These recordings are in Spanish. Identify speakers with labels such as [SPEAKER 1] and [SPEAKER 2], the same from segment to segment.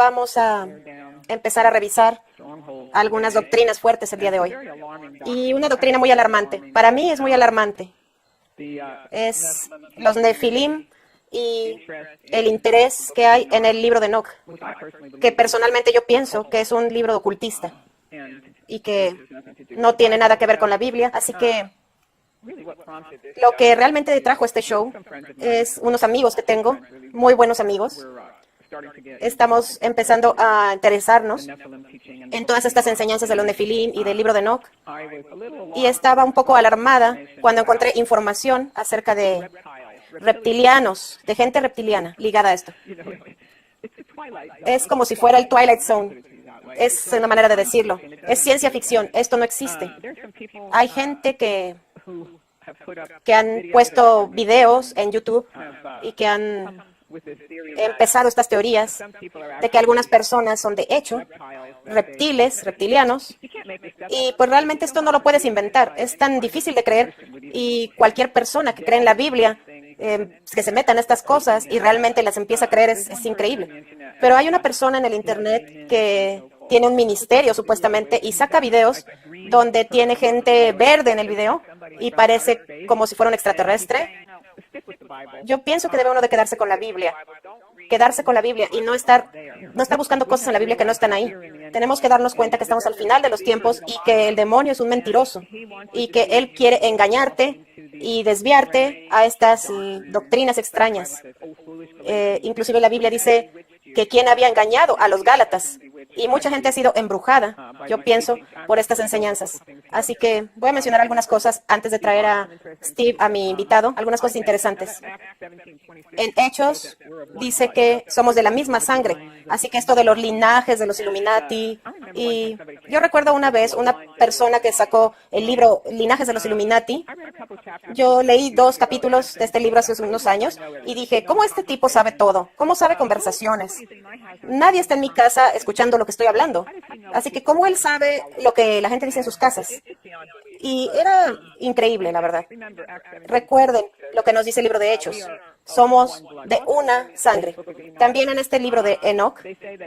[SPEAKER 1] vamos a empezar a revisar algunas doctrinas fuertes el día de hoy. Y una doctrina muy alarmante, para mí es muy alarmante, es los Nefilim y el interés que hay en el libro de Enoch, que personalmente yo pienso que es un libro ocultista y que no tiene nada que ver con la Biblia. Así que lo que realmente trajo este show es unos amigos que tengo, muy buenos amigos. Estamos empezando a interesarnos en todas estas enseñanzas de los Nefilim y del libro de Enoch. Y estaba un poco alarmada cuando encontré información acerca de reptilianos, de gente reptiliana ligada a esto. Es como si fuera el Twilight Zone. Es una manera de decirlo. Es ciencia ficción. Esto no existe. Hay gente que han puesto videos en YouTube y que han empezado estas teorías de que algunas personas son de hecho reptilianos, y pues realmente esto no lo puedes inventar, es tan difícil de creer, y cualquier persona que cree en la Biblia, que se meta en estas cosas y realmente las empieza a creer, es increíble. Pero hay una persona en el internet que tiene un ministerio supuestamente y saca videos donde tiene gente verde en el video y parece como si fuera un extraterrestre. Yo pienso que debe uno de quedarse con la Biblia y no estar buscando cosas en la Biblia que no están ahí. Tenemos que darnos cuenta que estamos al final de los tiempos y que el demonio es un mentiroso y que él quiere engañarte y desviarte a estas doctrinas extrañas. Inclusive la Biblia dice que quién había engañado a los Gálatas, y mucha gente ha sido embrujada, yo pienso, por estas enseñanzas. Así que voy a mencionar algunas cosas antes de traer a Steve, a mi invitado, algunas cosas interesantes. En Hechos dice que somos de la misma sangre, así que esto de los linajes de los Illuminati, y yo recuerdo una vez una persona que sacó el libro Linajes de los Illuminati. Yo leí 2 capítulos de este libro hace unos años y dije, ¿cómo este tipo sabe todo? ¿Cómo sabe conversaciones? Nadie está en mi casa escuchando lo que estoy hablando. Así que, ¿cómo él sabe lo que la gente dice en sus casas? Y era increíble, la verdad. Recuerden lo que nos dice el libro de Hechos. Somos de una sangre. También en este libro de Enoch,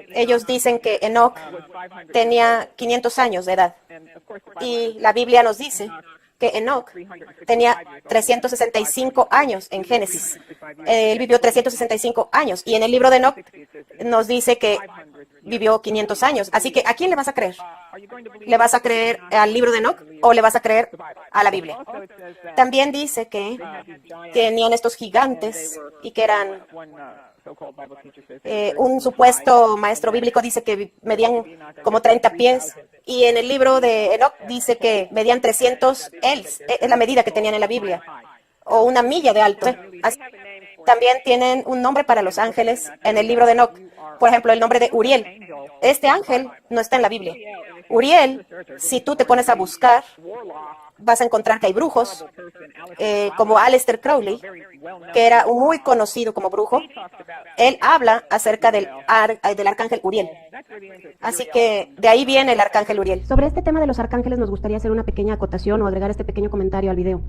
[SPEAKER 1] ellos dicen que Enoch tenía 500 años de edad. Y la Biblia nos dice que Enoch tenía 365 años en Génesis. Él vivió 365 años. Y en el libro de Enoch nos dice que vivió 500 años. Así que, ¿a quién le vas a creer? ¿Le vas a creer al libro de Enoch o le vas a creer a la Biblia? También dice que tenían estos gigantes y que eran... un supuesto maestro bíblico dice que medían como 30 pies. Y en el libro de Enoch dice que medían 300 els. Es la medida que tenían en la Biblia. O una milla de alto. También tienen un nombre para los ángeles en el libro de Enoch. Por ejemplo, el nombre de Uriel. Este ángel no está en la Biblia. Uriel, si tú te pones a buscar, vas a encontrar que hay brujos, como Aleister Crowley, que era muy conocido como brujo. Él habla acerca del arcángel Uriel. Así que de ahí viene el arcángel Uriel.
[SPEAKER 2] Sobre este tema de los arcángeles nos gustaría hacer una pequeña acotación o agregar este pequeño comentario al video.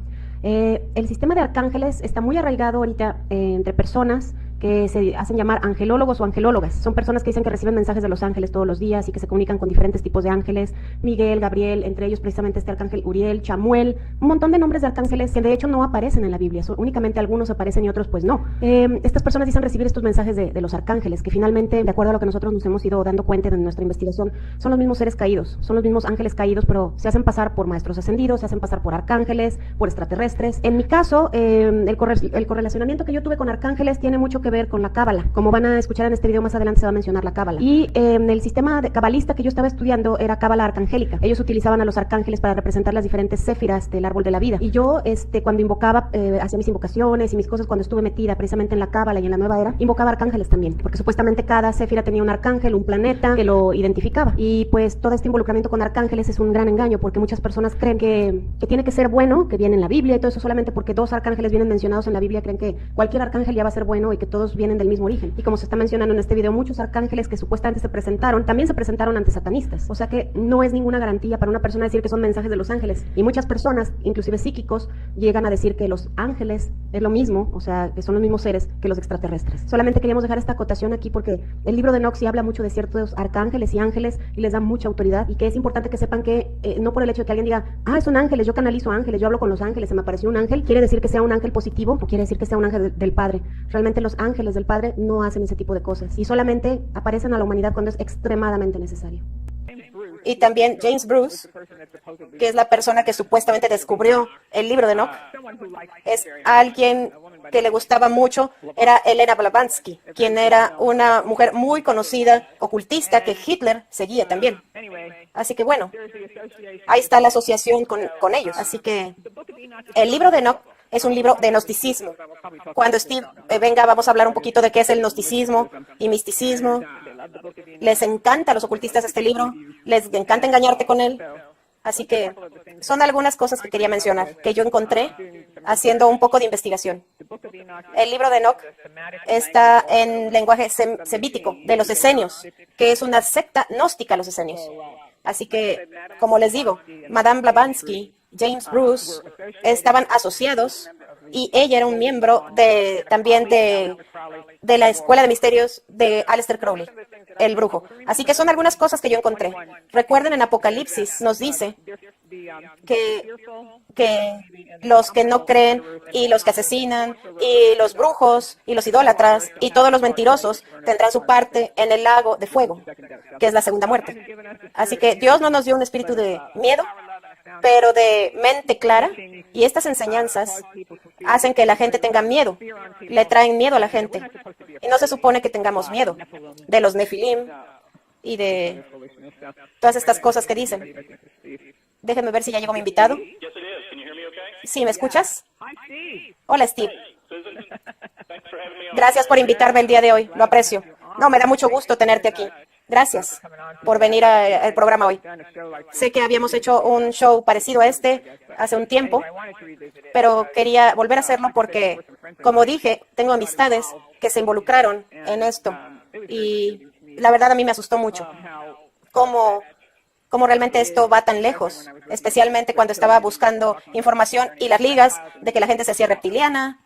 [SPEAKER 2] El sistema de arcángeles está muy arraigado ahorita entre personas que se hacen llamar angelólogos o angelólogas. Son personas que dicen que reciben mensajes de los ángeles todos los días y que se comunican con diferentes tipos de ángeles, Miguel, Gabriel, entre ellos precisamente este arcángel Uriel, Chamuel, un montón de nombres de arcángeles que de hecho no aparecen en la Biblia, únicamente algunos aparecen y otros pues no. Estas personas dicen recibir estos mensajes de los arcángeles, que finalmente, de acuerdo a lo que nosotros nos hemos ido dando cuenta en nuestra investigación, son los mismos seres caídos, son los mismos ángeles caídos, pero se hacen pasar por maestros ascendidos, se hacen pasar por arcángeles, por extraterrestres. En mi caso, el correlacionamiento que yo tuve con arcángeles tiene mucho que ver con la cábala. Como van a escuchar en este video más adelante se va a mencionar la cábala. Y el sistema cabalista que yo estaba estudiando era cábala arcangélica. Ellos utilizaban a los arcángeles para representar las diferentes séfiras del árbol de la vida. Y yo, cuando invocaba, hacía mis invocaciones y mis cosas cuando estuve metida precisamente en la cábala y en la nueva era, invocaba arcángeles también, porque supuestamente cada séfira tenía un arcángel, un planeta que lo identificaba. Y pues todo este involucramiento con arcángeles es un gran engaño, porque muchas personas creen que tiene que ser bueno, que viene en la Biblia y todo eso solamente porque 2 arcángeles vienen mencionados en la Biblia, creen que cualquier arcángel ya va a ser bueno y que todos vienen del mismo origen. Y como se está mencionando en este video, muchos arcángeles que supuestamente se presentaron, también se presentaron ante satanistas. O sea que no es ninguna garantía para una persona decir que son mensajes de los ángeles. Y muchas personas, inclusive psíquicos, llegan a decir que los ángeles es lo mismo, o sea, que son los mismos seres que los extraterrestres. Solamente queríamos dejar esta acotación aquí porque el libro de Enoch sí habla mucho de ciertos arcángeles y ángeles y les da mucha autoridad, y que es importante que sepan que no por el hecho de que alguien diga, son ángeles, yo canalizo ángeles, yo hablo con los ángeles, se me apareció un ángel, quiere decir que sea un ángel positivo o quiere decir que sea un ángel del Padre. Realmente los ángeles del Padre no hacen ese tipo de cosas y solamente aparecen a la humanidad cuando es extremadamente necesario.
[SPEAKER 1] Y también James Bruce, que es la persona que supuestamente descubrió el libro de Enoch, es alguien que le gustaba mucho, era Elena Blavatsky, quien era una mujer muy conocida, ocultista, que Hitler seguía también. Así que bueno, ahí está la asociación con ellos. Así que el libro de Enoch es un libro de gnosticismo. Cuando Steve venga, vamos a hablar un poquito de qué es el gnosticismo y misticismo. Les encanta a los ocultistas este libro, les encanta engañarte con él. Así que son algunas cosas que quería mencionar, que yo encontré haciendo un poco de investigación. El libro de Enoch está en lenguaje semítico, de los esenios, que es una secta gnóstica, los esenios. Así que, como les digo, Madame Blavatsky, James Bruce, estaban asociados y ella era un miembro también de la Escuela de Misterios de Aleister Crowley, el brujo. Así que son algunas cosas que yo encontré. Recuerden, en Apocalipsis nos dice que los que no creen y los que asesinan y los brujos y los idólatras y todos los mentirosos tendrán su parte en el lago de fuego, que es la segunda muerte. Así que Dios no nos dio un espíritu de miedo, pero de mente clara, y estas enseñanzas hacen que la gente tenga miedo, le traen miedo a la gente, y no se supone que tengamos miedo de los nefilim y de todas estas cosas que dicen. Déjenme ver si ya llegó mi invitado. Sí, ¿me escuchas? Hola, Steve. Gracias por invitarme el día de hoy, lo aprecio. No, me da mucho gusto tenerte aquí. Gracias por venir al programa hoy. Sé que habíamos hecho un show parecido a este hace un tiempo, pero quería volver a hacerlo porque, como dije, tengo amistades que se involucraron en esto y la verdad a mí me asustó mucho cómo realmente esto va tan lejos, especialmente cuando estaba buscando información y las ligas de que la gente se hacía reptiliana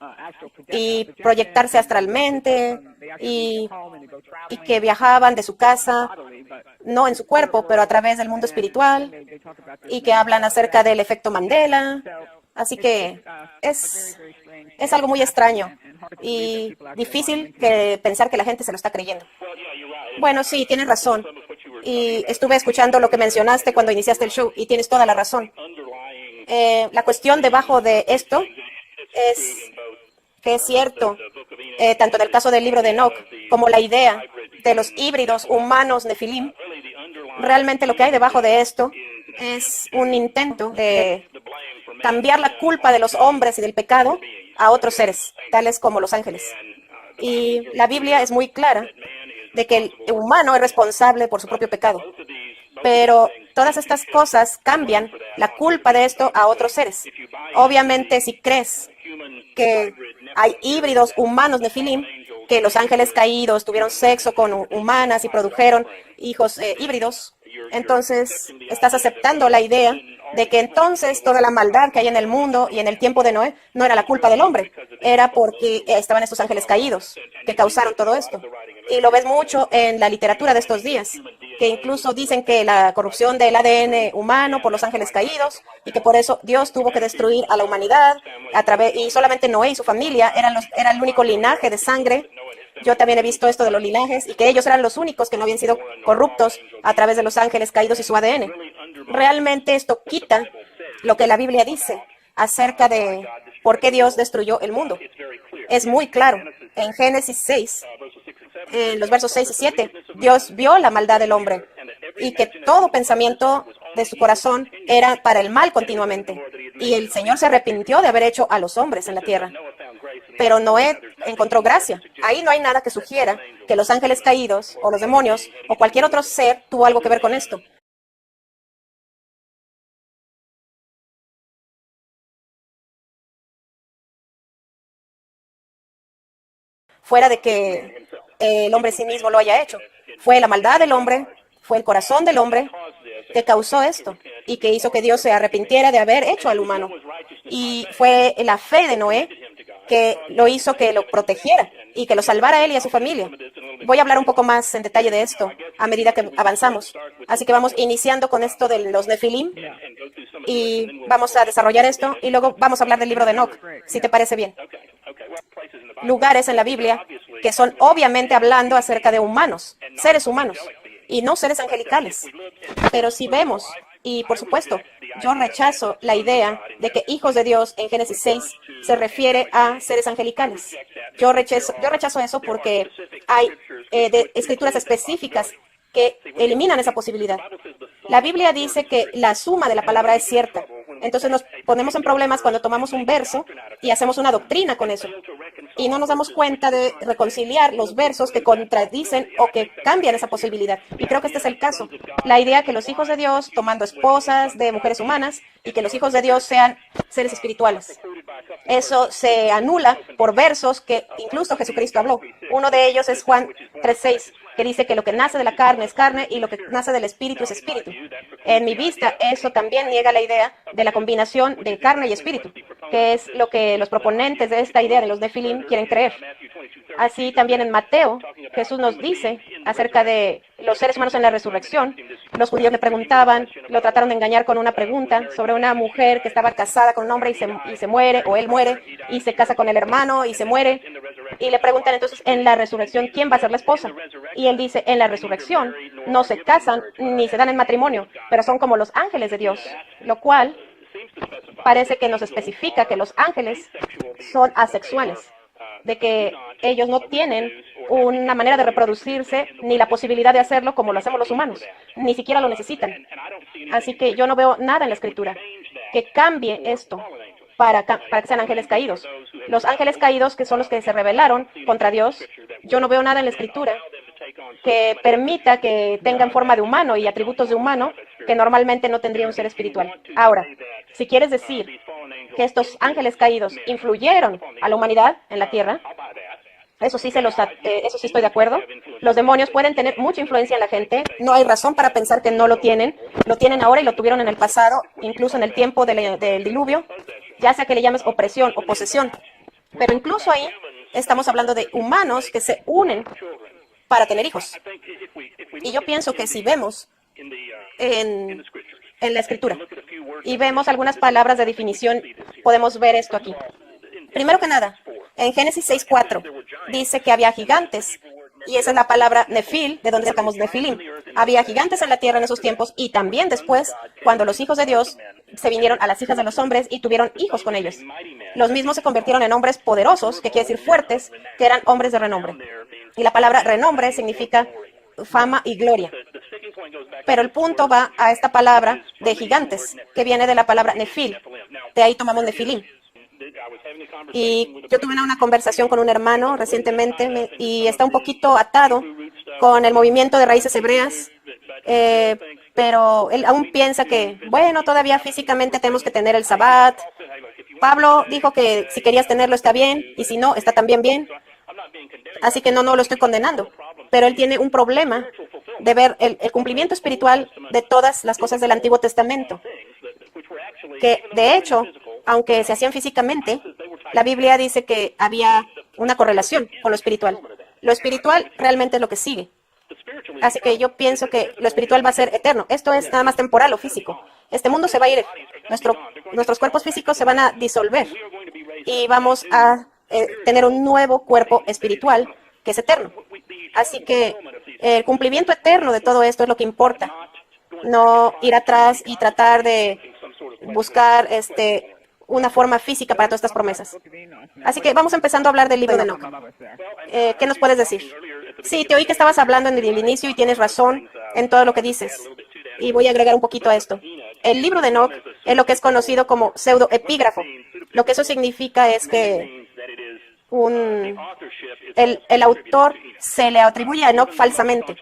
[SPEAKER 1] y proyectarse astralmente y que viajaban de su casa, no en su cuerpo, pero a través del mundo espiritual, y que hablan acerca del efecto Mandela. Así que es algo muy extraño y difícil pensar que la gente se lo está creyendo. Bueno, sí, tienes razón. Y estuve escuchando lo que mencionaste cuando iniciaste el show y tienes toda la razón. La cuestión debajo de esto es que es cierto, tanto en el caso del libro de Enoch como la idea de los híbridos humanos nefilim, realmente lo que hay debajo de esto es un intento de cambiar la culpa de los hombres y del pecado a otros seres, tales como los ángeles. Y la Biblia es muy clara de que el humano es responsable por su propio pecado. Pero todas estas cosas cambian la culpa de esto a otros seres. Obviamente, si crees que hay híbridos humanos nefilim, que los ángeles caídos tuvieron sexo con humanas y produjeron hijos híbridos, entonces estás aceptando la idea de que entonces toda la maldad que hay en el mundo y en el tiempo de Noé no era la culpa del hombre, era porque estaban estos ángeles caídos que causaron todo esto. Y lo ves mucho en la literatura de estos días, que incluso dicen que la corrupción del ADN humano por los ángeles caídos y que por eso Dios tuvo que destruir a la humanidad y solamente Noé y su familia eran el único linaje de sangre. Yo también he visto esto de los linajes y que ellos eran los únicos que no habían sido corruptos a través de los ángeles caídos y su ADN. Realmente esto quita lo que la Biblia dice acerca de por qué Dios destruyó el mundo. Es muy claro. En Génesis 6, en los versos 6 y 7, Dios vio la maldad del hombre y que todo pensamiento de su corazón era para el mal continuamente. Y el Señor se arrepintió de haber hecho a los hombres en la tierra. Pero Noé encontró gracia. Ahí no hay nada que sugiera que los ángeles caídos o los demonios o cualquier otro ser tuvo algo que ver con esto. fuera de que el hombre en sí mismo lo haya hecho. Fue la maldad del hombre, fue el corazón del hombre que causó esto y que hizo que Dios se arrepintiera de haber hecho al humano. Y fue la fe de Noé que lo hizo que lo protegiera y que lo salvara a él y a su familia. Voy a hablar un poco más en detalle de esto a medida que avanzamos. Así que vamos iniciando con esto de los Nefilim y vamos a desarrollar esto y luego vamos a hablar del libro de Enoc, si te parece bien. Lugares en la Biblia que son obviamente hablando acerca de humanos, seres humanos, y no seres angelicales. Pero si vemos, y por supuesto, yo rechazo la idea de que hijos de Dios en Génesis 6 se refiere a seres angelicales. Yo rechazo eso porque hay escrituras específicas que eliminan esa posibilidad. La Biblia dice que la suma de la palabra es cierta. Entonces nos ponemos en problemas cuando tomamos un verso y hacemos una doctrina con eso. Y no nos damos cuenta de reconciliar los versos que contradicen o que cambian esa posibilidad. Y creo que este es el caso. La idea que los hijos de Dios tomando esposas de mujeres humanas y que los hijos de Dios sean seres espirituales. Eso se anula por versos que incluso Jesucristo habló. Uno de ellos es Juan 3:6, que dice que lo que nace de la carne es carne y lo que nace del espíritu es espíritu. En mi vista, eso también niega la idea de la combinación de carne y espíritu, que es lo que los proponentes de esta idea de los Nefilim quieren creer. Así también en Mateo, Jesús nos dice acerca de los seres humanos en la resurrección. Los judíos le preguntaban, lo trataron de engañar con una pregunta sobre una mujer que estaba casada con un hombre y se muere, o él muere, y se casa con el hermano y se muere. Y le preguntan entonces, en la resurrección, ¿quién va a ser la esposa? Y él dice, en la resurrección no se casan ni se dan en matrimonio, pero son como los ángeles de Dios, lo cual parece que nos especifica que los ángeles son asexuales, de que ellos no tienen una manera de reproducirse ni la posibilidad de hacerlo como lo hacemos los humanos, ni siquiera lo necesitan. Así que yo no veo nada en la Escritura que cambie esto para que sean ángeles caídos. Los ángeles caídos, que son los que se rebelaron contra Dios, yo no veo nada en la Escritura que permita que tengan forma de humano y atributos de humano que normalmente no tendría un ser espiritual. Ahora, si quieres decir que estos ángeles caídos influyeron a la humanidad en la tierra, eso sí estoy de acuerdo. Los demonios pueden tener mucha influencia en la gente. No hay razón para pensar que no lo tienen. Lo tienen ahora y lo tuvieron en el pasado, incluso en el tiempo del diluvio, ya sea que le llames opresión o posesión. Pero incluso ahí estamos hablando de humanos que se unen para tener hijos. Y yo pienso que si vemos en la Escritura y vemos algunas palabras de definición, podemos ver esto aquí. Primero que nada, en Génesis 6:4 dice que había gigantes, y esa es la palabra Nefil, de donde sacamos Nefilim. Había gigantes en la tierra en esos tiempos, y también después, cuando los hijos de Dios se vinieron a las hijas de los hombres y tuvieron hijos con ellos. Los mismos se convirtieron en hombres poderosos, que quiere decir fuertes, que eran hombres de renombre. Y la palabra renombre significa fama y gloria. Pero el punto va a esta palabra de gigantes, que viene de la palabra Nefil. De ahí tomamos Nefilim. Y yo tuve una conversación con un hermano recientemente y está un poquito atado con el movimiento de raíces hebreas, pero él aún piensa que, bueno, todavía físicamente tenemos que tener el Sabbat. Pablo dijo que si querías tenerlo está bien, y si no, está también bien. Así que no lo estoy condenando. Pero él tiene un problema de ver el cumplimiento espiritual de todas las cosas del Antiguo Testamento, que de hecho, aunque se hacían físicamente, la Biblia dice que había una correlación con lo espiritual. Lo espiritual realmente es lo que sigue. Así que yo pienso que lo espiritual va a ser eterno. Esto es nada más temporal o físico. Este mundo se va a ir, nuestros cuerpos físicos se van a disolver y vamos a tener un nuevo cuerpo espiritual que es eterno. Así que el cumplimiento eterno de todo esto es lo que importa. No ir atrás y tratar de buscar una forma física para todas estas promesas. Así que vamos empezando a hablar del libro de Enoc. ¿Qué nos puedes decir? Sí, te oí que estabas hablando en el inicio y tienes razón en todo lo que dices. Y voy a agregar un poquito a esto. El libro de Enoc es lo que es conocido como pseudoepígrafo. Lo que eso significa es que el autor se le atribuye a Enoc falsamente.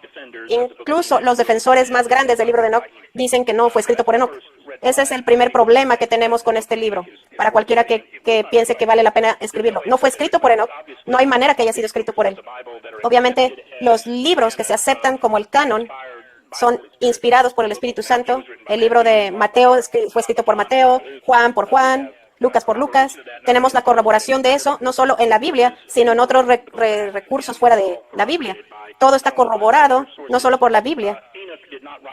[SPEAKER 1] Incluso los defensores más grandes del libro de Enoc dicen que no fue escrito por Enoc. Ese es el primer problema que tenemos con este libro, para cualquiera que piense que vale la pena escribirlo. No fue escrito por Enoch, no hay manera que haya sido escrito por él. Obviamente, los libros que se aceptan como el canon son inspirados por el Espíritu Santo. El libro de Mateo fue escrito por Mateo, Juan por Juan, Lucas por Lucas. Tenemos la corroboración de eso, no solo en la Biblia, sino en otros recursos fuera de la Biblia. Todo está corroborado, no solo por la Biblia.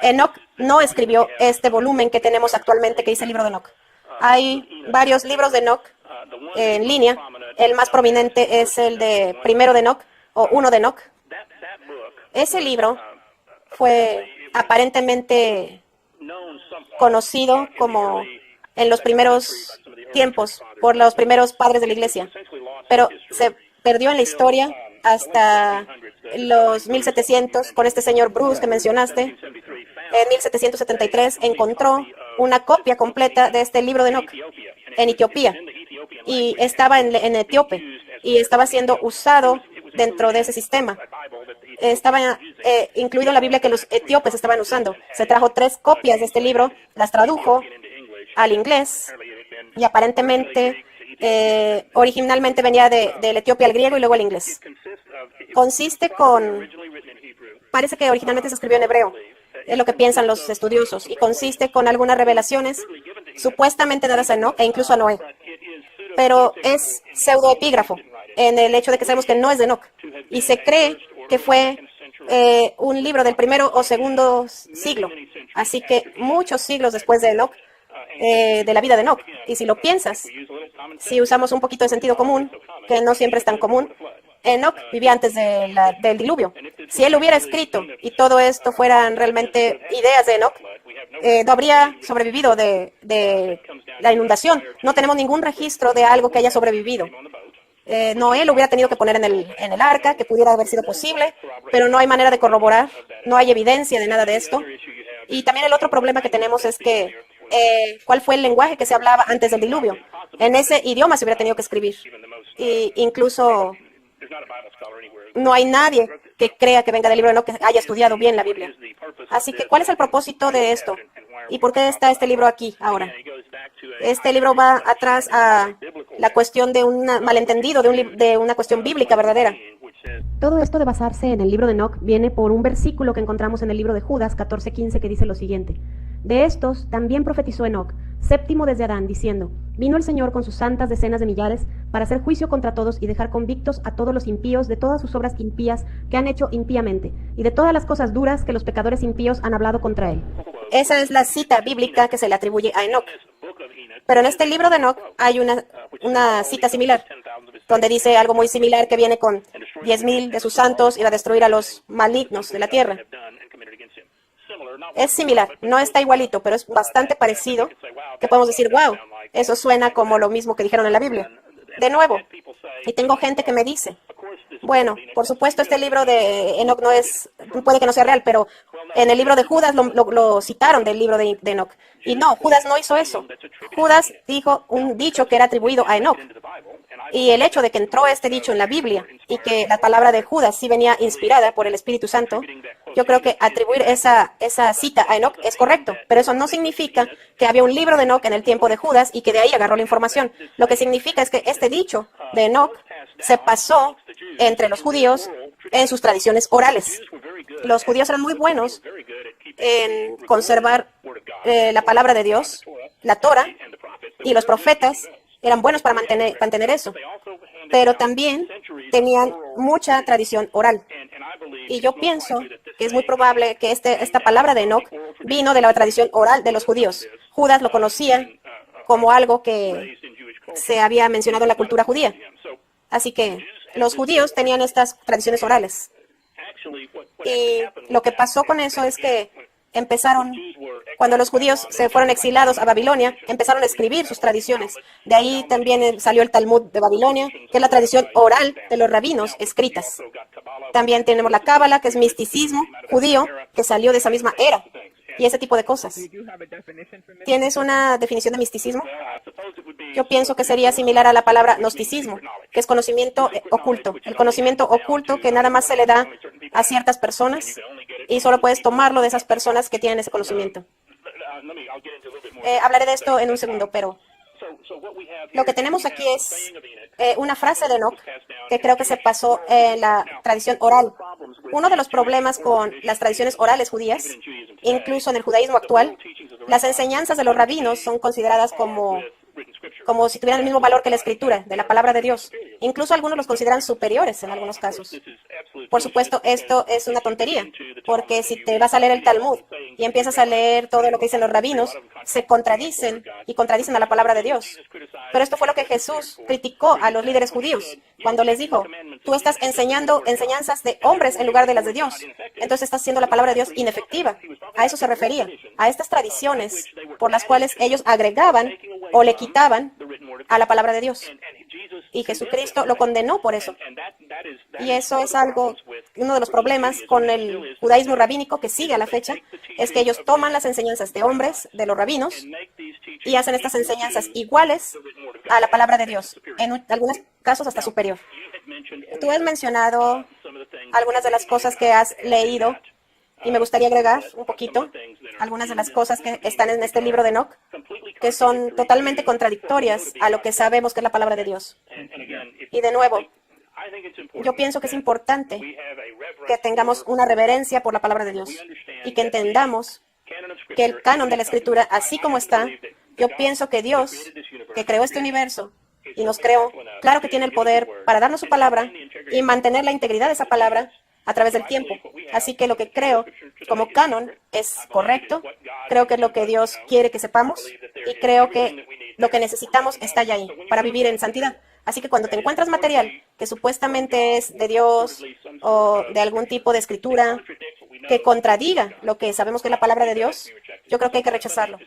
[SPEAKER 1] Enoch no escribió este volumen que tenemos actualmente, que dice el libro de Enoch. Hay varios libros de Enoch en línea. El más prominente es el de Primero de Enoch, o Uno de Enoch. Ese libro fue aparentemente conocido como en los primeros tiempos por los primeros padres de la iglesia, pero se perdió en la historia hasta los 1700 con este señor Bruce que mencionaste. En 1773 encontró una copia completa de este libro de Enoch en Etiopía, y estaba en Etíope, y estaba siendo usado dentro de ese sistema. Estaba incluido en la Biblia que los etíopes estaban usando. Se trajo 3 copias de este libro, las tradujo al inglés, y aparentemente originalmente venía del etíope al griego y luego al inglés. Parece que originalmente se escribió en hebreo, es lo que piensan los estudiosos, y consiste con algunas revelaciones supuestamente dadas a Enoch e incluso a Noé. Pero es pseudoepígrafo en el hecho de que sabemos que no es de Enoch, y se cree que fue un libro del primero o segundo siglo, así que muchos siglos después de Enoch, de la vida de Enoch. Y si lo piensas, si usamos un poquito de sentido común, que no siempre es tan común, Enoch vivía antes del diluvio. Si él hubiera escrito y todo esto fueran realmente ideas de Enoch, no habría sobrevivido de la inundación. No tenemos ningún registro de algo que haya sobrevivido. Noé lo hubiera tenido que poner en el arca, que pudiera haber sido posible, pero no hay manera de corroborar, no hay evidencia de nada de esto. Y también el otro problema que tenemos es que, ¿cuál fue el lenguaje que se hablaba antes del diluvio? En ese idioma se hubiera tenido que escribir. Y incluso no hay nadie que crea que venga del libro de Enoch que haya estudiado bien la Biblia. Así que, ¿cuál es el propósito de esto? ¿Y por qué está este libro aquí ahora? Este libro va atrás a la cuestión de un malentendido, de una cuestión bíblica verdadera.
[SPEAKER 2] Todo esto de basarse en el libro de Enoch viene por un versículo que encontramos en el libro de Judas 14:15, que dice lo siguiente: de estos también profetizó Enoch, séptimo desde Adán, diciendo: vino el Señor con sus santas decenas de millares para hacer juicio contra todos y dejar convictos a todos los impíos de todas sus obras impías que han hecho impíamente, y de todas las cosas duras que los pecadores impíos han hablado contra él.
[SPEAKER 1] Esa es la cita bíblica que se le atribuye a Enoch. Pero en este libro de Enoch hay una cita similar, donde dice algo muy similar, que viene con 10,000 de sus santos y va a destruir a los malignos de la tierra. Es similar, no está igualito, pero es bastante parecido, que podemos decir, wow, eso suena como lo mismo que dijeron en la Biblia. De nuevo, y tengo gente que me dice, bueno, por supuesto este libro de Enoch puede que no sea real, pero en el libro de Judas lo citaron del libro de Enoch. Y no, Judas no hizo eso. Judas dijo un dicho que era atribuido a Enoch. Y el hecho de que entró este dicho en la Biblia y que la palabra de Judas sí venía inspirada por el Espíritu Santo, yo creo que atribuir esa cita a Enoch es correcto, pero eso no significa que había un libro de Enoch en el tiempo de Judas y que de ahí agarró la información. Lo que significa es que este dicho de Enoch se pasó entre los judíos en sus tradiciones orales. Los judíos eran muy buenos en conservar la palabra de Dios, la Torah, y los profetas eran buenos para mantener eso, pero también tenían mucha tradición oral. Y yo pienso que es muy probable que esta palabra de Enoch vino de la tradición oral de los judíos. Judas lo conocía como algo que se había mencionado en la cultura judía. Así que los judíos tenían estas tradiciones orales. Y lo que pasó con eso es que cuando los judíos se fueron exilados a Babilonia, empezaron a escribir sus tradiciones. De ahí también salió el Talmud de Babilonia, que es la tradición oral de los rabinos escritas. También tenemos la Cábala, que es misticismo judío, que salió de esa misma era, y ese tipo de cosas. ¿Tienes una definición de misticismo? Yo pienso que sería similar a la palabra gnosticismo, que es conocimiento oculto. El conocimiento oculto que nada más se le da a ciertas personas y solo puedes tomarlo de esas personas que tienen ese conocimiento. Hablaré de esto en un segundo, pero lo que tenemos aquí es una frase de Enoch que creo que se pasó en la tradición oral. Uno de los problemas con las tradiciones orales judías, incluso en el judaísmo actual, las enseñanzas de los rabinos son consideradas como si tuvieran el mismo valor que la escritura, de la palabra de Dios. Incluso algunos los consideran superiores en algunos casos. Por supuesto, esto es una tontería, porque si te vas a leer el Talmud y empiezas a leer todo lo que dicen los rabinos, se contradicen y contradicen a la palabra de Dios. Pero esto fue lo que Jesús criticó a los líderes judíos cuando les dijo: tú estás enseñando enseñanzas de hombres en lugar de las de Dios. Entonces estás haciendo la palabra de Dios inefectiva. A eso se refería, a estas tradiciones por las cuales ellos agregaban o le quitaban a la palabra de Dios. Y Jesucristo lo condenó por eso. Y eso es uno de los problemas con el judaísmo rabínico que sigue a la fecha, es que ellos toman las enseñanzas de hombres, de los rabinos, y hacen estas enseñanzas iguales a la palabra de Dios, en algunos casos hasta superior. Tú has mencionado algunas de las cosas que has leído, y me gustaría agregar un poquito algunas de las cosas que están en este libro de Enoch, que son totalmente contradictorias a lo que sabemos que es la palabra de Dios. Y de nuevo, yo pienso que es importante que tengamos una reverencia por la palabra de Dios y que entendamos que el canon de la Escritura, así como está, yo pienso que Dios, que creó este universo y nos creó, claro que tiene el poder para darnos su palabra y mantener la integridad de esa palabra a través del tiempo. Así que lo que creo como canon es correcto, creo que es lo que Dios quiere que sepamos y creo que lo que necesitamos está ya ahí para vivir en santidad. Así que cuando te encuentras material que supuestamente es de Dios o de algún tipo de escritura que contradiga lo que sabemos que es la palabra de Dios, yo creo que hay que rechazarlo.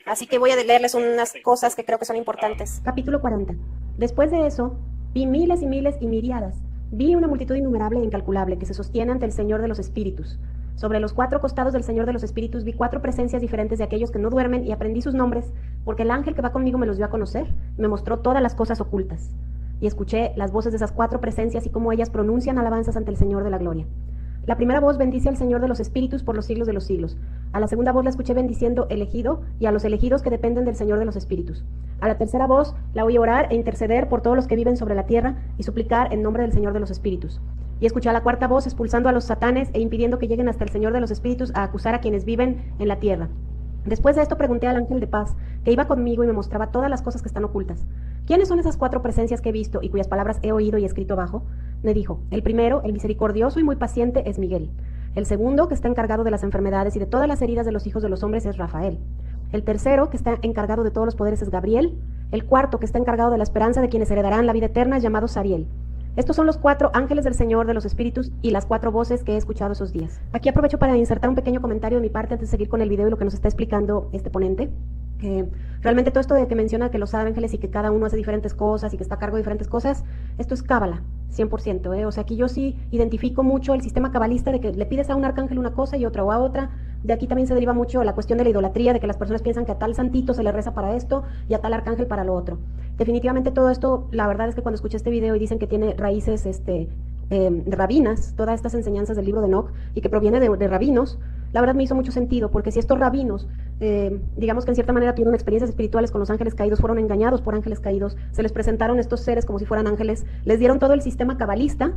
[SPEAKER 1] Así que voy a leerles unas cosas que creo que son importantes.
[SPEAKER 2] Capítulo 40. Después de eso, vi miles y miles y miriadas. Vi una multitud innumerable e incalculable que se sostiene ante el Señor de los Espíritus. Sobre los 4 costados del Señor de los Espíritus vi 4 presencias diferentes de aquellos que no duermen y aprendí sus nombres, porque el ángel que va conmigo me los dio a conocer, me mostró todas las cosas ocultas. Y escuché las voces de esas 4 presencias y cómo ellas pronuncian alabanzas ante el Señor de la gloria. La primera voz bendice al Señor de los Espíritus por los siglos de los siglos. A la segunda voz la escuché bendiciendo elegido y a los elegidos que dependen del Señor de los Espíritus. A la tercera voz la oí orar e interceder por todos los que viven sobre la tierra y suplicar en nombre del Señor de los Espíritus. Y escuché a la cuarta voz expulsando a los satanes e impidiendo que lleguen hasta el Señor de los Espíritus a acusar a quienes viven en la tierra. Después de esto pregunté al ángel de paz, que iba conmigo y me mostraba todas las cosas que están ocultas. ¿Quiénes son esas 4 presencias que he visto y cuyas palabras he oído y escrito abajo? Me dijo: el primero, el misericordioso y muy paciente, es Miguel. El segundo, que está encargado de las enfermedades y de todas las heridas de los hijos de los hombres, es Rafael. El tercero, que está encargado de todos los poderes, es Gabriel. El cuarto, que está encargado de la esperanza de quienes heredarán la vida eterna, es llamado Sariel. Estos son los 4 ángeles del Señor de los Espíritus y las 4 voces que he escuchado esos días. Aquí aprovecho para insertar un pequeño comentario de mi parte antes de seguir con el video y lo que nos está explicando este ponente. Realmente todo esto de que menciona que los ángeles y que cada uno hace diferentes cosas y que está a cargo de diferentes cosas, esto es cábala, 100%, O sea, aquí yo sí identifico mucho el sistema cabalista de que le pides a un arcángel una cosa y otra o a otra. De aquí también se deriva mucho la cuestión de la idolatría, de que las personas piensan que a tal santito se le reza para esto y a tal arcángel para lo otro. Definitivamente todo esto, la verdad es que cuando escuché este video y dicen que tiene raíces rabinas, todas estas enseñanzas del libro de Enoch y que proviene de rabinos, la verdad me hizo mucho sentido, porque si estos rabinos, digamos que en cierta manera tuvieron experiencias espirituales con los ángeles caídos, fueron engañados por ángeles caídos, se les presentaron estos seres como si fueran ángeles, les dieron todo el sistema cabalista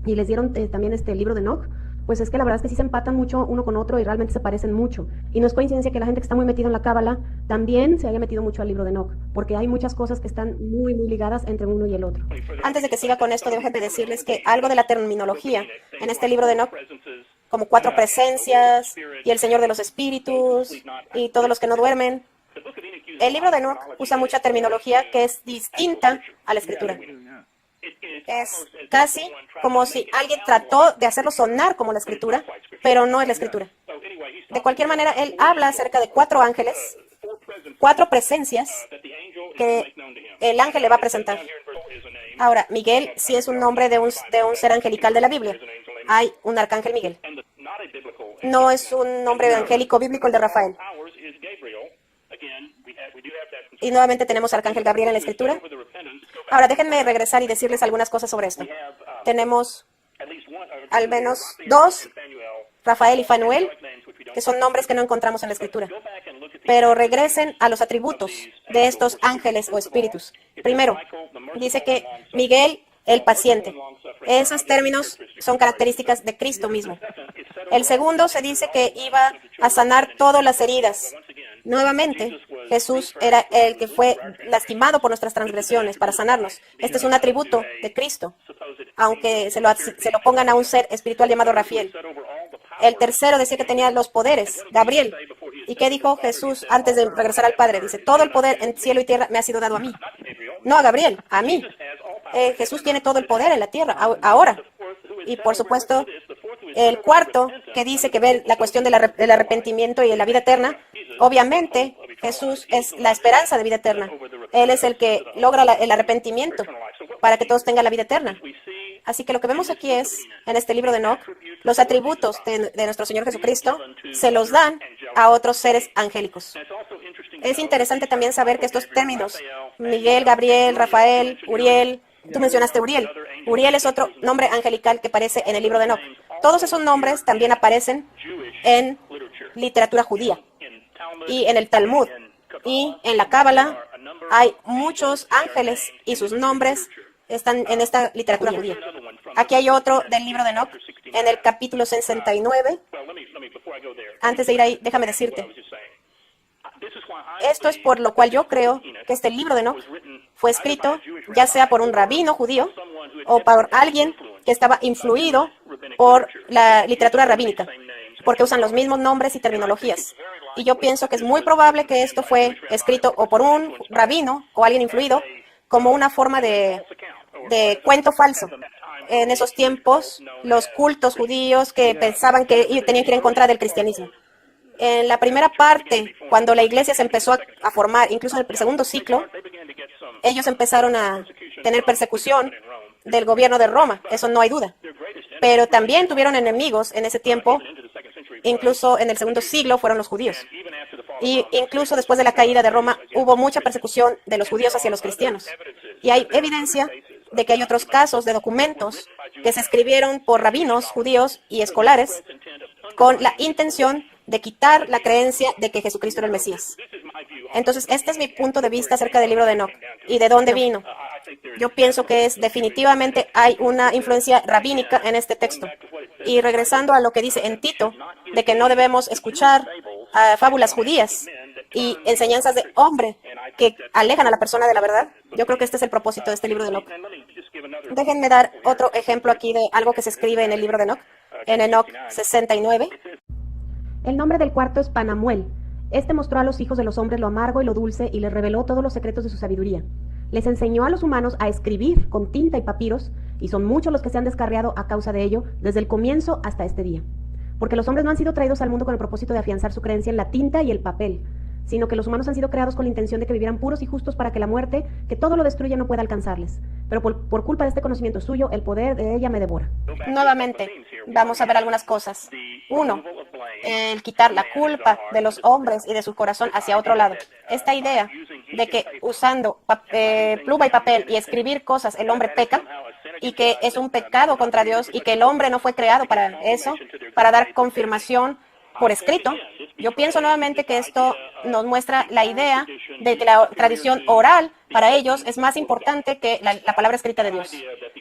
[SPEAKER 2] y les dieron también este libro de Enoch, pues es que la verdad es que sí se empatan mucho uno con otro y realmente se parecen mucho. Y no es coincidencia que la gente que está muy metida en la cábala también se haya metido mucho al libro de Enoch, porque hay muchas cosas que están muy, muy ligadas entre uno y el otro.
[SPEAKER 1] Antes de que siga con esto, déjenme decirles que algo de la terminología en este libro de Enoch, como 4 presencias y el Señor de los Espíritus y todos los que no duermen. El libro de Enoch usa mucha terminología que es distinta a la Escritura. Es casi como si alguien trató de hacerlo sonar como la Escritura, pero no es la Escritura. De cualquier manera, él habla acerca de 4 ángeles, 4 presencias que el ángel le va a presentar. Ahora, Miguel sí es un nombre de un ser angelical de la Biblia. Hay un arcángel Miguel. No es un nombre angélico bíblico el de Rafael. Y nuevamente tenemos al arcángel Gabriel en la Escritura. Ahora, déjenme regresar y decirles algunas cosas sobre esto. Tenemos al menos 2, Rafael y Fanuel, que son nombres que no encontramos en la Escritura. pero regresen a los atributos de estos ángeles o espíritus. Primero, dice que Miguel, el paciente. Esos términos son características de Cristo mismo. El segundo se dice que iba a sanar todas las heridas. Nuevamente, Jesús era el que fue lastimado por nuestras transgresiones para sanarnos. Este es un atributo de Cristo, aunque se lo pongan a un ser espiritual llamado Rafael. El tercero decía que tenía los poderes, Gabriel. ¿Y qué dijo Jesús antes de regresar al Padre? Dice, todo el poder en cielo y tierra me ha sido dado a mí. No a Gabriel, a mí. Jesús tiene todo el poder en la tierra, ahora. Y por supuesto, el cuarto que dice que ve la cuestión del arrepentimiento y de la vida eterna, obviamente Jesús es la esperanza de vida eterna. Él es el que logra el arrepentimiento para que todos tengan la vida eterna. Así que lo que vemos aquí es, en este libro de Enoch, los atributos de nuestro Señor Jesucristo se los dan a otros seres angélicos. Es interesante también saber que estos términos, Miguel, Gabriel, Rafael, Uriel, tú mencionaste Uriel. Uriel es otro nombre angelical que aparece en el libro de Enoch. Todos esos nombres también aparecen en literatura judía y en el Talmud y en la Cábala. Hay muchos ángeles y sus nombres están en esta literatura judía. Aquí hay otro del libro de Enoch, en el capítulo 69. Antes de ir ahí, déjame decirte, esto es por lo cual yo creo que este libro de Enoch fue escrito ya sea por un rabino judío o por alguien que estaba influido por la literatura rabínica, porque usan los mismos nombres y terminologías. Y yo pienso que es muy probable que esto fue escrito o por un rabino o alguien influido como una forma de cuento falso. En esos tiempos, los cultos judíos que pensaban que tenían que ir en contra del cristianismo. En la primera parte, cuando la iglesia se empezó a formar, incluso en el segundo ciclo, ellos empezaron a tener persecución del gobierno de Roma, eso no hay duda. Pero también tuvieron enemigos en ese tiempo, incluso en el segundo siglo fueron los judíos. Y incluso después de la caída de Roma hubo mucha persecución de los judíos hacia los cristianos. Y hay evidencia de que hay otros casos de documentos que se escribieron por rabinos judíos y escolares con la intención de quitar la creencia de que Jesucristo era el Mesías. Entonces, este es mi punto de vista acerca del libro de Enoch y de dónde vino. Yo pienso que definitivamente hay una influencia rabínica en este texto. Y regresando a lo que dice en Tito, de que no debemos escuchar fábulas judías y enseñanzas de hombre que alejan a la persona de la verdad, yo creo que este es el propósito de este libro de Enoch. Déjenme dar otro ejemplo aquí de algo que se escribe en el libro de Enoch, en Enoch 69.
[SPEAKER 2] El nombre del cuarto es Panamuel. Este mostró a los hijos de los hombres lo amargo y lo dulce y les reveló todos los secretos de su sabiduría. Les enseñó a los humanos a escribir con tinta y papiros, y son muchos los que se han descarriado a causa de ello desde el comienzo hasta este día. Porque los hombres no han sido traídos al mundo con el propósito de afianzar su creencia en la tinta y el papel, sino que los humanos han sido creados con la intención de que vivieran puros y justos para que la muerte, que todo lo destruye, no pueda alcanzarles. Pero por culpa de este conocimiento suyo, el poder de ella me devora.
[SPEAKER 1] Nuevamente, vamos a ver algunas cosas. Uno, el quitar la culpa de los hombres y de su corazón hacia otro lado. Esta idea de que usando pluma y papel y escribir cosas, el hombre peca, y que es un pecado contra Dios y que el hombre no fue creado para eso, para dar confirmación por escrito. Yo pienso nuevamente que esto nos muestra la idea de que la tradición oral para ellos es más importante que la palabra escrita de Dios.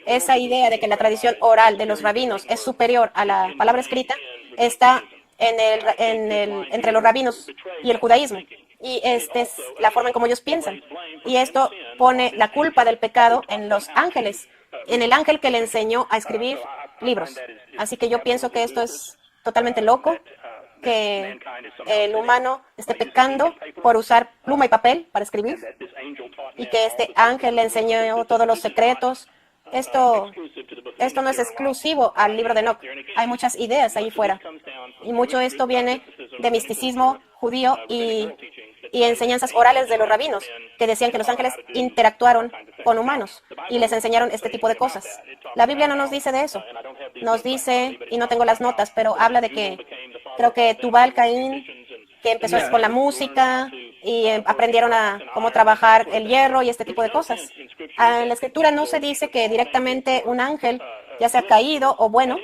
[SPEAKER 1] Esa idea de que la tradición oral de los rabinos es superior a la palabra escrita está entre los rabinos y el judaísmo. Y esta es la forma en cómo ellos piensan. Y esto pone la culpa del pecado en los ángeles, en el ángel que le enseñó a escribir libros. Así que yo pienso que esto es totalmente loco, que el humano esté pecando por usar pluma y papel para escribir, y que este ángel le enseñó todos los secretos. Esto no es exclusivo al libro de Enoch. Hay muchas ideas ahí fuera. Y mucho de esto viene de misticismo judío y enseñanzas orales de los rabinos, que decían que los ángeles interactuaron con humanos y les enseñaron este tipo de cosas. La Biblia no nos dice de eso. Nos dice, y no tengo las notas, pero habla de que creo que Tubal Caín, que empezó con la música y aprendieron a cómo trabajar el hierro y este tipo de cosas. En la Escritura no se dice que directamente un ángel, ya sea caído o bueno,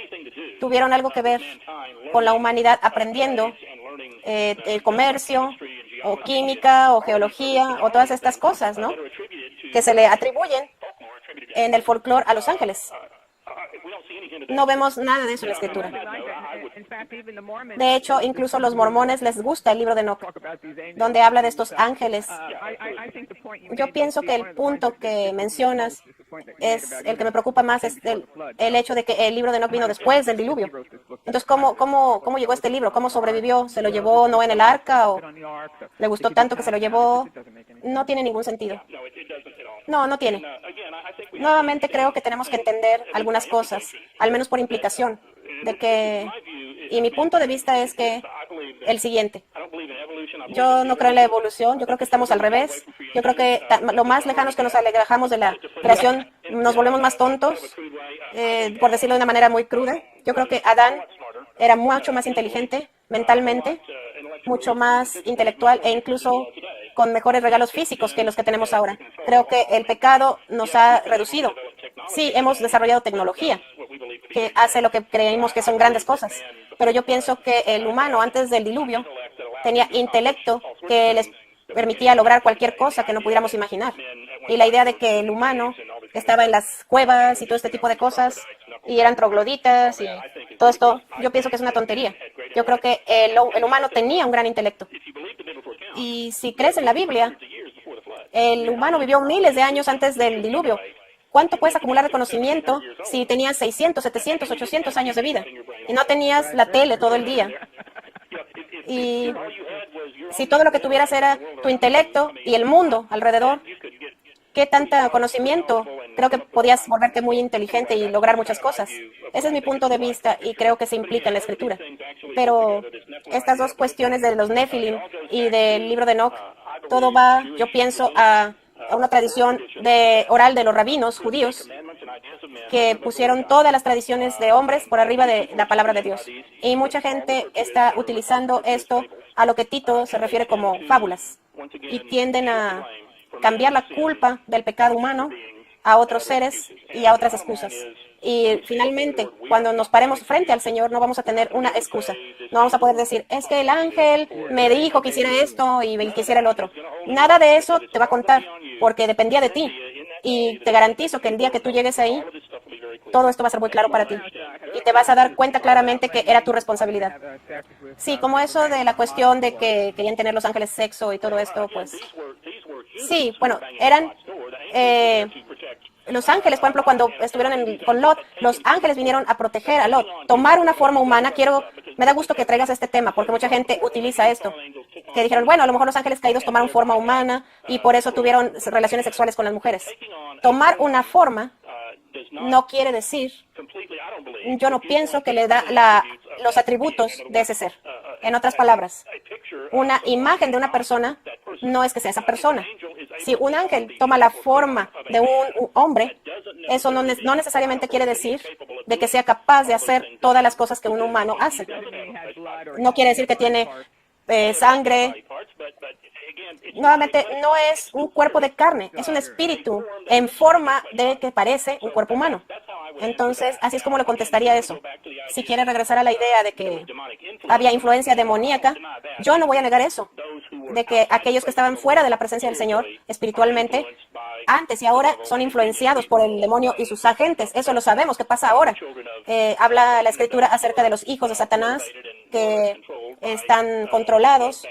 [SPEAKER 1] tuvieron algo que ver con la humanidad aprendiendo el comercio o química, o geología, o todas estas cosas, ¿no? Que se le atribuyen en el folclore a los ángeles. No vemos nada de eso en la escritura. De hecho, incluso a los mormones les gusta el libro de Enoch, donde habla de estos ángeles. Yo pienso que el punto que mencionas es el que me preocupa más, es el hecho de que el libro de Enoch vino después del diluvio. Entonces, ¿cómo llegó este libro? ¿Cómo sobrevivió? ¿Se lo llevó Noé en el arca o le gustó tanto que se lo llevó? No tiene ningún sentido. No, no tiene. Nuevamente creo que tenemos que entender algunas cosas, al menos por implicación, de que, y mi punto de vista es que el siguiente. Yo no creo en la evolución, yo creo que estamos al revés. Yo creo que lo más lejanos que nos alejamos de la creación, nos volvemos más tontos, por decirlo de una manera muy cruda. Yo creo que Adán era mucho más inteligente mentalmente, mucho más intelectual e incluso con mejores regalos físicos que los que tenemos ahora. Creo que el pecado nos ha reducido. Sí, hemos desarrollado tecnología que hace lo que creemos que son grandes cosas, pero yo pienso que el humano antes del diluvio tenía intelecto que les permitía lograr cualquier cosa que no pudiéramos imaginar. Y la idea de que el humano estaba en las cuevas y todo este tipo de cosas, y eran trogloditas y todo esto, yo pienso que es una tontería. Yo creo que el humano tenía un gran intelecto. Y si crees en la Biblia, el humano vivió miles de años antes del diluvio. ¿Cuánto puedes acumular de conocimiento si tenías 600, 700, 800 años de vida y no tenías la tele todo el día? Y si todo lo que tuvieras era tu intelecto y el mundo alrededor, ¿qué tanto conocimiento? Creo que podías volverte muy inteligente y lograr muchas cosas. Ese es mi punto de vista y creo que se implica en la escritura. Pero estas dos cuestiones de los Nefilim y del libro de Enoch, todo va, yo pienso, a una tradición oral de los rabinos judíos que pusieron todas las tradiciones de hombres por arriba de la palabra de Dios. Y mucha gente está utilizando esto a lo que Tito se refiere como fábulas y tienden a cambiar la culpa del pecado humano a otros seres y a otras excusas. Y finalmente, cuando nos paremos frente al Señor, no vamos a tener una excusa. No vamos a poder decir, es que el ángel me dijo que hiciera esto y que hiciera el otro. Nada de eso te va a contar, porque dependía de ti. Y te garantizo que el día que tú llegues ahí, todo esto va a ser muy claro para ti. Y te vas a dar cuenta claramente que era tu responsabilidad. Sí, como eso de la cuestión de que querían tener los ángeles sexo y todo esto, pues... Sí, bueno, eran... los ángeles, por ejemplo, cuando estuvieron con Lot, los ángeles vinieron a proteger a Lot, tomar una forma humana. Me da gusto que traigas este tema, porque mucha gente utiliza esto, que dijeron, bueno, a lo mejor los ángeles caídos tomaron forma humana y por eso tuvieron relaciones sexuales con las mujeres. Tomar una forma no quiere decir, yo no pienso que le da los atributos de ese ser. En otras palabras, una imagen de una persona no es que sea esa persona. Si un ángel toma la forma de un hombre, eso no necesariamente quiere decir de que sea capaz de hacer todas las cosas que un humano hace. No quiere decir que tiene sangre. Nuevamente, no es un cuerpo de carne, es un espíritu en forma de que parece un cuerpo humano. Entonces, así es como le contestaría eso. Si quiere regresar a la idea de que había influencia demoníaca, yo no voy a negar eso, de que aquellos que estaban fuera de la presencia del Señor espiritualmente, antes y ahora son influenciados por el demonio y sus agentes. Eso lo sabemos, ¿qué pasa ahora? Habla la Escritura acerca de los hijos de Satanás que están controlados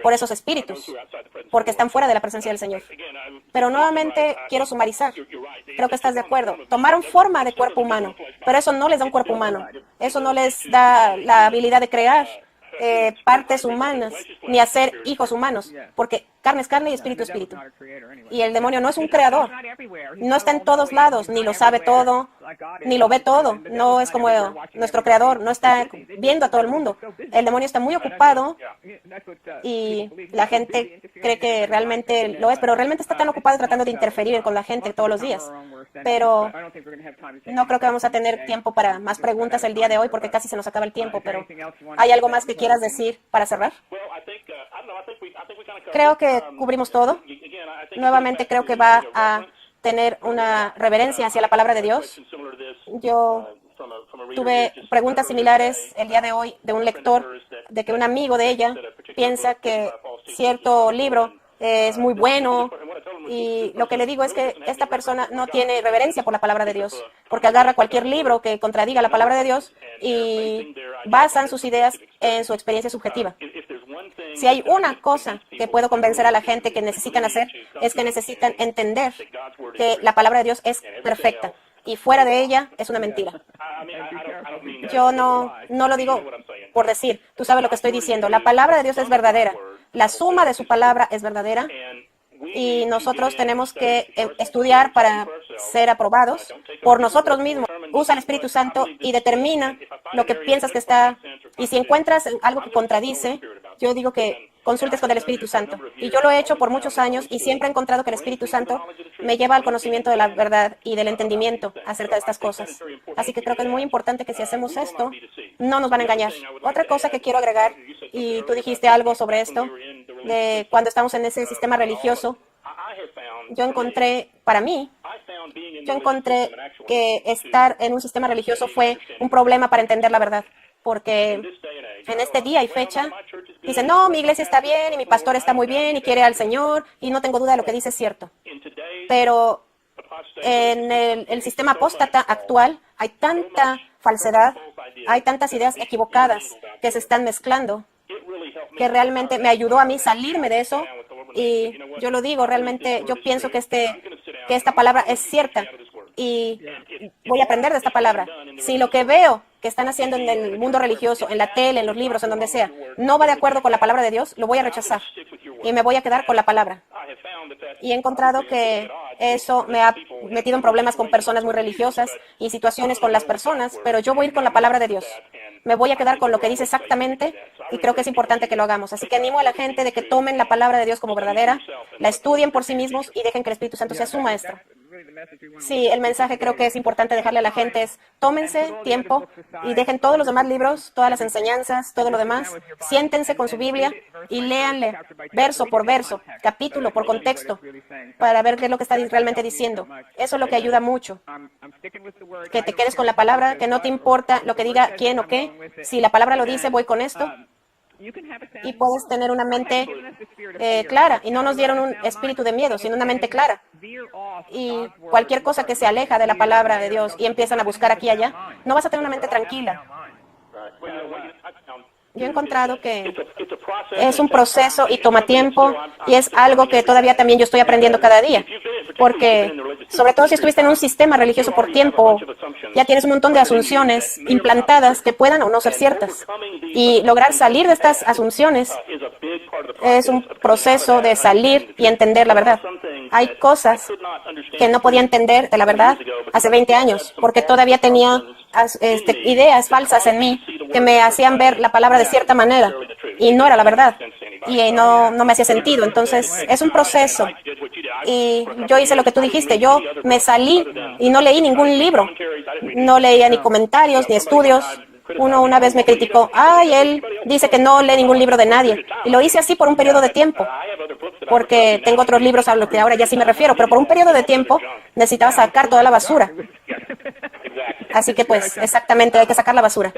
[SPEAKER 1] por esos espíritus, porque están fuera de la presencia del Señor. Pero nuevamente quiero sumarizar. Creo que estás de acuerdo. Tomaron forma de cuerpo humano, pero eso no les da un cuerpo humano. Eso no les da la habilidad de crear partes humanas, ni hacer hijos humanos, porque carne es carne y espíritu es espíritu. Y el demonio no es un creador, no está en todos lados, ni lo sabe todo, ni lo ve todo, no es como nuestro creador, no está viendo a todo el mundo. El demonio está muy ocupado y la gente cree que realmente lo es, pero realmente está tan ocupado tratando de interferir con la gente todos los días. Pero no creo que vamos a tener tiempo para más preguntas el día de hoy porque casi se nos acaba el tiempo, pero ¿hay algo más que quieras decir para cerrar? Creo que cubrimos todo. Nuevamente creo que va a tener una reverencia hacia la palabra de Dios. Yo tuve preguntas similares el día de hoy de un lector, de que un amigo de ella piensa que cierto libro es muy bueno, y lo que le digo es que esta persona no tiene reverencia por la palabra de Dios, porque agarra cualquier libro que contradiga la palabra de Dios y basan sus ideas en su experiencia subjetiva. Si hay una cosa que puedo convencer a la gente que necesitan hacer, es que necesitan entender que la palabra de Dios es perfecta y fuera de ella es una mentira. Yo no lo digo por decir, tú sabes lo que estoy diciendo. La palabra de Dios es verdadera, la suma de su palabra es verdadera y nosotros tenemos que estudiar para ser aprobados por nosotros mismos. Usa el Espíritu Santo y determina lo que piensas que está. Y si encuentras algo que contradice, yo digo que consultes con el Espíritu Santo. Y yo lo he hecho por muchos años y siempre he encontrado que el Espíritu Santo me lleva al conocimiento de la verdad y del entendimiento acerca de estas cosas. Así que creo que es muy importante que si hacemos esto, no nos van a engañar. Otra cosa que quiero agregar, y tú dijiste algo sobre esto, de cuando estamos en ese sistema religioso, yo encontré que estar en un sistema religioso fue un problema para entender la verdad. Porque en este día y fecha, dicen, no, mi iglesia está bien y mi pastor está muy bien y quiere al Señor y no tengo duda de lo que dice es cierto. Pero en el sistema apóstata actual hay tanta falsedad, hay tantas ideas equivocadas que se están mezclando, que realmente me ayudó a mí salirme de eso. Y yo lo digo, realmente yo pienso que esta palabra es cierta y voy a aprender de esta palabra. Si lo que veo que están haciendo en el mundo religioso, en la tele, en los libros, en donde sea, no va de acuerdo con la palabra de Dios, lo voy a rechazar y me voy a quedar con la palabra. Y he encontrado que eso me ha metido en problemas con personas muy religiosas y situaciones con las personas, pero yo voy a ir con la palabra de Dios. Me voy a quedar con lo que dice exactamente y creo que es importante que lo hagamos. Así que animo a la gente de que tomen la palabra de Dios como verdadera, la estudien por sí mismos y dejen que el Espíritu Santo sea su maestro. Sí, el mensaje creo que es importante dejarle a la gente es, tómense tiempo y dejen todos los demás libros, todas las enseñanzas, todo lo demás, siéntense con su Biblia y léanle verso por verso, capítulo por contexto, para ver qué es lo que está realmente diciendo. Eso es lo que ayuda mucho. Que te quedes con la palabra, que no te importa lo que diga quién o qué. Si la palabra lo dice, voy con esto. Y puedes tener una mente clara. Y no nos dieron un espíritu de miedo, sino una mente clara. Y cualquier cosa que se aleja de la palabra de Dios y empiezan a buscar aquí y allá, no vas a tener una mente tranquila. Yo he encontrado que es un proceso y toma tiempo y es algo que todavía también yo estoy aprendiendo cada día. Porque, sobre todo si estuviste en un sistema religioso por tiempo, ya tienes un montón de asunciones implantadas que puedan o no ser ciertas. Y lograr salir de estas asunciones es un proceso de salir y entender la verdad. Hay cosas que no podía entender de la verdad hace 20 años, porque todavía tenía ideas falsas en mí que me hacían ver la palabra de cierta manera y no era la verdad y no me hacía sentido. Entonces es un proceso y yo hice lo que tú dijiste, yo me salí y no leí ningún libro, no leía ni comentarios ni estudios. Uno una vez me criticó, él dice que no lee ningún libro de nadie y lo hice así por un periodo de tiempo porque tengo otros libros a los que ahora ya sí me refiero, pero por un periodo de tiempo necesitaba sacar toda la basura. Así que pues, exactamente, hay que sacar la basura.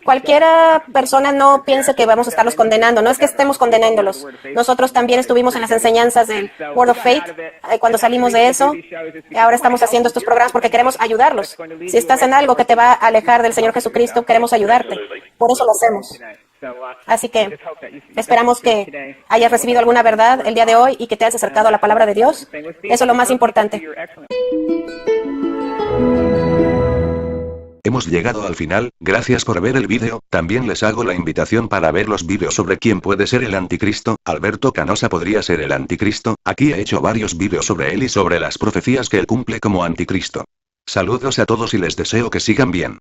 [SPEAKER 1] Cualquiera persona no piense que vamos a estarlos condenando, no es que estemos condenándolos. Nosotros también estuvimos en las enseñanzas del Word of Faith, cuando salimos de eso, y ahora estamos haciendo estos programas porque queremos ayudarlos. Si estás en algo que te va a alejar del Señor Jesucristo, queremos ayudarte. Por eso lo hacemos. Así que esperamos que hayas recibido alguna verdad el día de hoy y que te hayas acercado a la palabra de Dios. Eso es lo más importante.
[SPEAKER 3] Hemos llegado al final, gracias por ver el vídeo. También les hago la invitación para ver los vídeos sobre quién puede ser el anticristo. Alberto Canosa podría ser el anticristo. Aquí he hecho varios vídeos sobre él y sobre las profecías que él cumple como anticristo. Saludos a todos y les deseo que sigan bien.